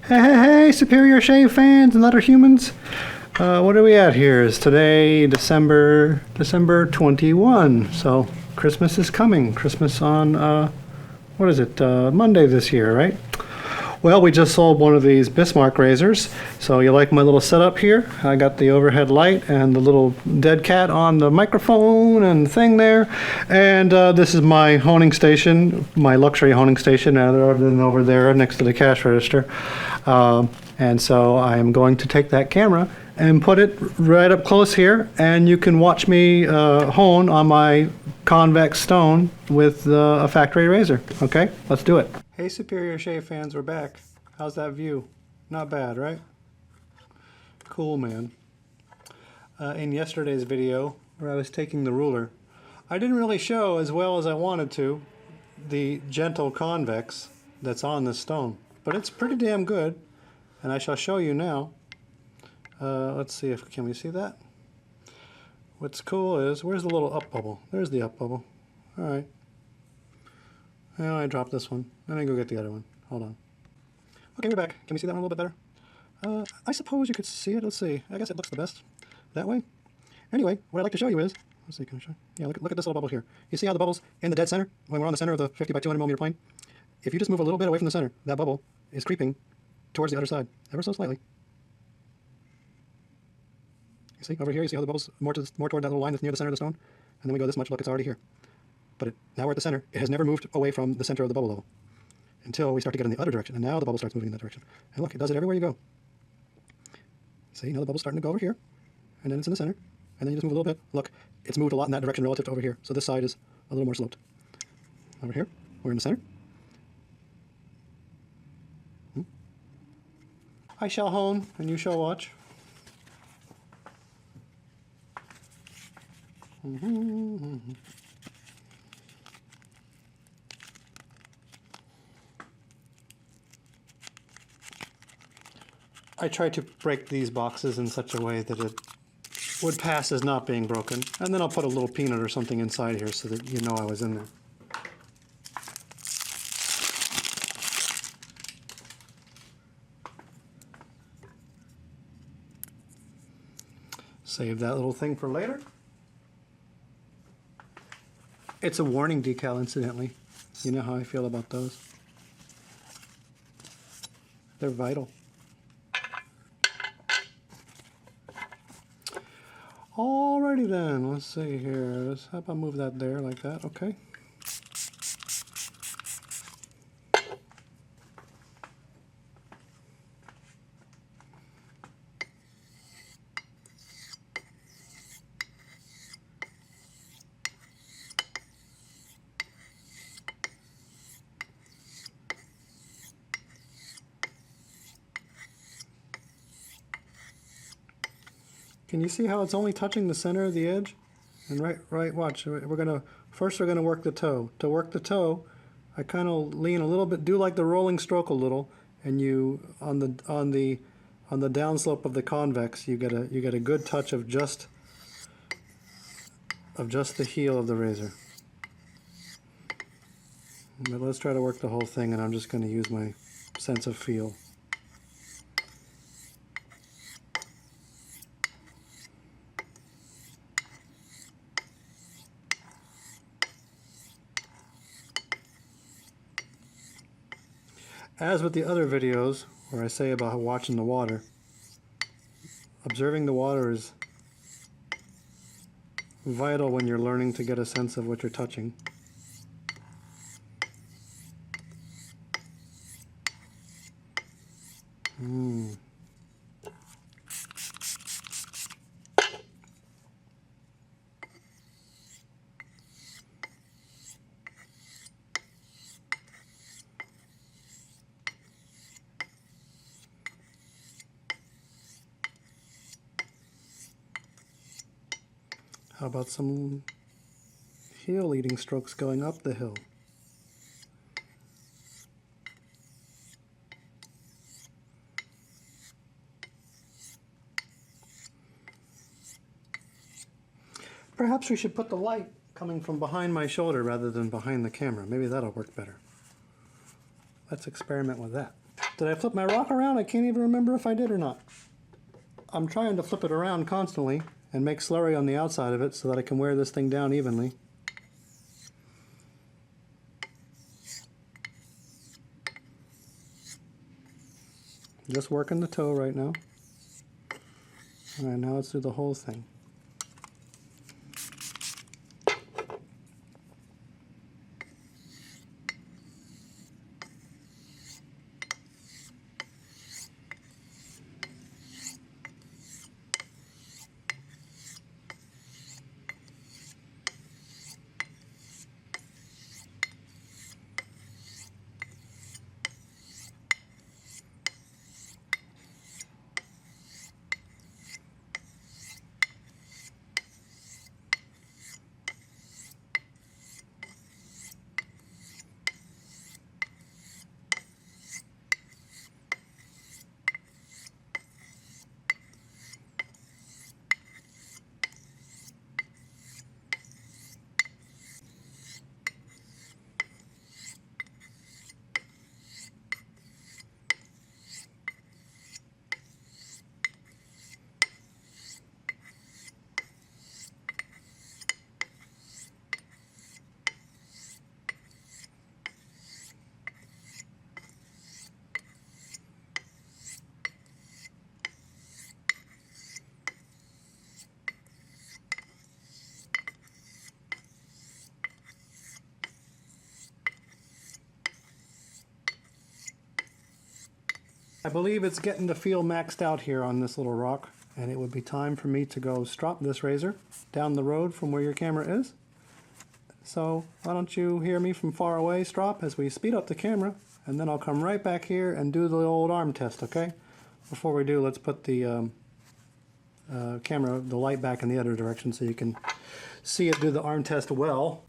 Hey, Superior Shave fans and other humans. What are we at here? Is today December 21. So Christmas is coming. Christmas on, what is it, Monday this year, right? Well, we just sold one of these Bismarck razors. So you like my little setup here? I got the overhead light and the little dead cat on the microphone and thing there. And this is my honing station, my luxury honing station, other than over there next to the cash register. And so I am going to take that camera and put it right up close here, and you can watch me hone on my Convex stone with a factory razor. Okay, let's do it. Hey Superior Shave fans, we're back. How's that view? Not bad, right? Cool, man. In yesterday's video, where I was taking the ruler, I didn't really show as well as I wanted to the gentle convex that's on this stone, but it's pretty damn good, and I shall show you now. Let's see if, can we see that? What's cool is, where's the little up bubble? There's the up bubble. Alright. Now I dropped this one. Let me go get the other one. Hold on. Okay, we're back. Can we see that one a little bit better? I suppose you could see it. Let's see. I guess it looks the best that way. Anyway, what I'd like to show you is, let's see, can I show? Yeah, look at this little bubble here. You see how the bubble's in the dead center? When we're on the center of the 50 by 200 millimeter plane? If you just move a little bit away from the center, that bubble is creeping towards the other side, ever so slightly. You see, over here, you see how the bubble's more toward that little line that's near the center of the stone? And then we go this much, look, it's already here. But now we're at the center. It has never moved away from the center of the bubble level until we start to get in the other direction. And now the bubble starts moving in that direction. And look, it does it everywhere you go. See, now the bubble's starting to go over here. And then it's in the center. And then you just move a little bit. Look, it's moved a lot in that direction relative to over here. So this side is a little more sloped. Over here, we're in the center. I shall hone, and you shall watch. I tried to break these boxes in such a way that it would pass as not being broken. And then I'll put a little peanut or something inside here so that you know I was in there. Save that little thing for later. It's a warning decal, incidentally. You know how I feel about those. They're vital. Alrighty then, let's see here. How about move that there like that? Okay. Can you see how it's only touching the center of the edge? And right, watch. We're gonna work the toe. To work the toe, I kind of lean a little bit, do like the rolling stroke a little, and you on the downslope of the convex, you get a good touch of just the heel of the razor. But let's try to work the whole thing, and I'm just going to use my sense of feel. As with the other videos where I say about watching the water, observing the water is vital when you're learning to get a sense of what you're touching. How about some heel leading strokes going up the hill? Perhaps we should put the light coming from behind my shoulder rather than behind the camera. Maybe that'll work better. Let's experiment with that. Did I flip my rock around? I can't even remember if I did or not. I'm trying to flip it around constantly and make slurry on the outside of it so that I can wear this thing down evenly. Just working the toe right now. Alright, now let's do the whole thing. I believe it's getting to feel maxed out here on this little rock, and it would be time for me to go strop this razor down the road from where your camera is. So why don't you hear me from far away, Strop, as we speed up the camera, and then I'll come right back here and do the old arm test, okay? Before we do, let's put the camera, the light back in the other direction so you can see it do the arm test well.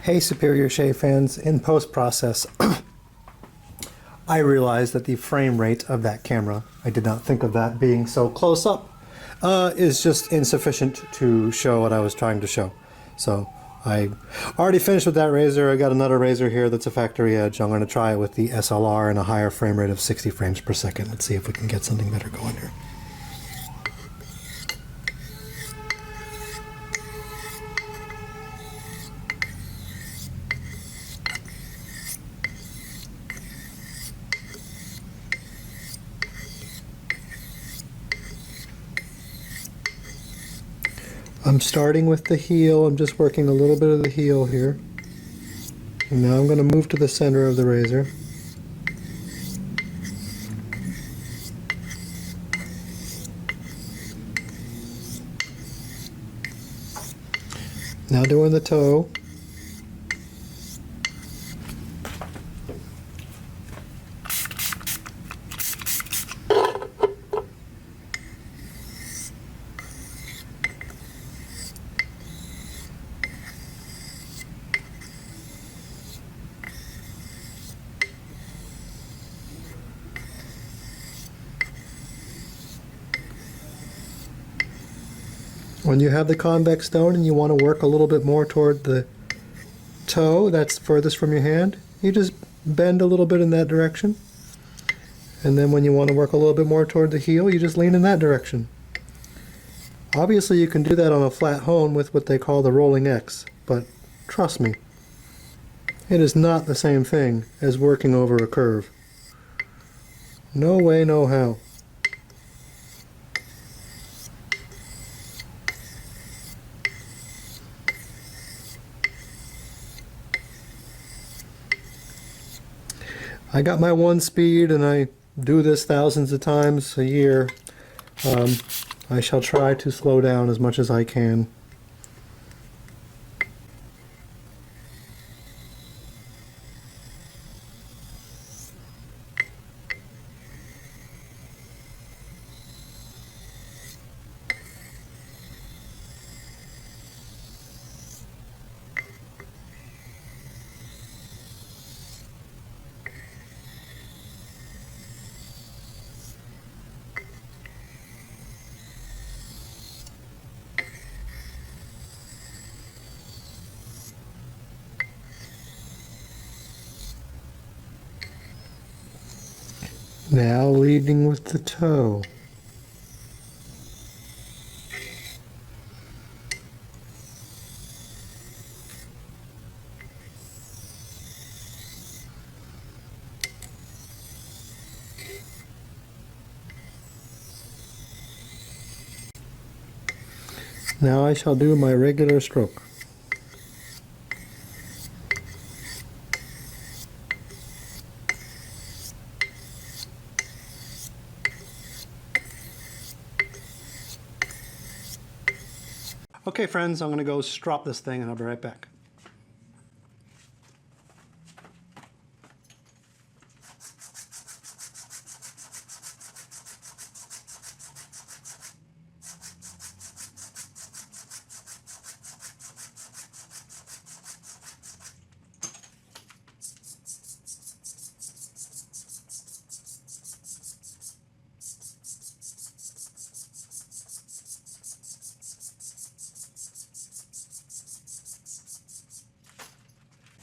Hey Superior Shave fans, in post-process I realized that the frame rate of that camera, I did not think of that being so close up, is just insufficient to show what I was trying to show. So I already finished with that razor. I got another razor here that's a factory edge. I'm going to try it with the SLR and a higher frame rate of 60 frames per second. Let's see if we can get something better going here. I'm starting with the heel. I'm just working a little bit of the heel here. And now I'm going to move to the center of the razor. Now doing the toe. When you have the convex stone and you want to work a little bit more toward the toe that's furthest from your hand, you just bend a little bit in that direction. And then when you want to work a little bit more toward the heel, you just lean in that direction. Obviously you can do that on a flat hone with what they call the rolling X, but trust me, it is not the same thing as working over a curve. No way, no how. I got my one speed and I do this thousands of times a year. I shall try to slow down as much as I can. Now leading with the toe. Now I shall do my regular stroke. Okay friends, I'm going to go strop this thing and I'll be right back.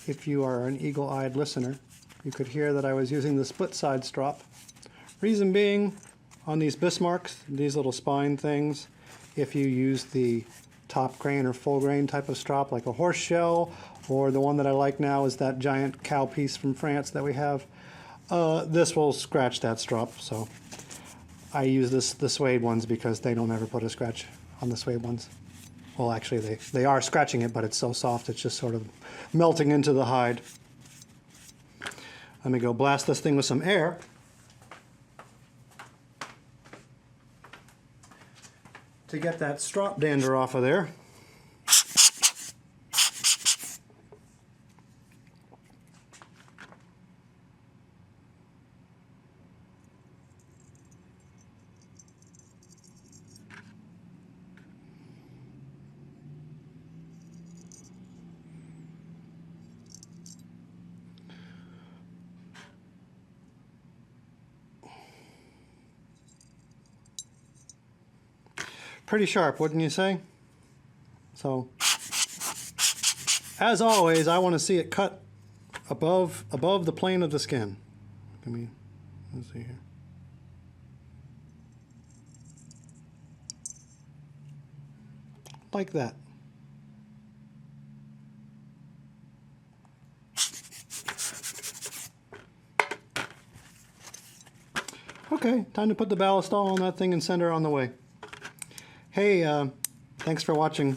If you are an eagle-eyed listener, you could hear that I was using the split side strop. Reason being, on these Bismarcks, these little spine things, if you use the top grain or full grain type of strop like a horse shell, or the one that I like now is that giant cow piece from France that we have, this will scratch that strop. So I use the suede ones because they don't ever put a scratch on the suede ones. Well, actually, they are scratching it, but it's so soft, it's just sort of melting into the hide. Let me go blast this thing with some air. To get that strop dander off of there. Pretty sharp, wouldn't you say? So, as always, I want to see it cut above the plane of the skin. Let's see here. Like that. Okay, time to put the ballast all on that thing and send her on the way. Hey, thanks for watching.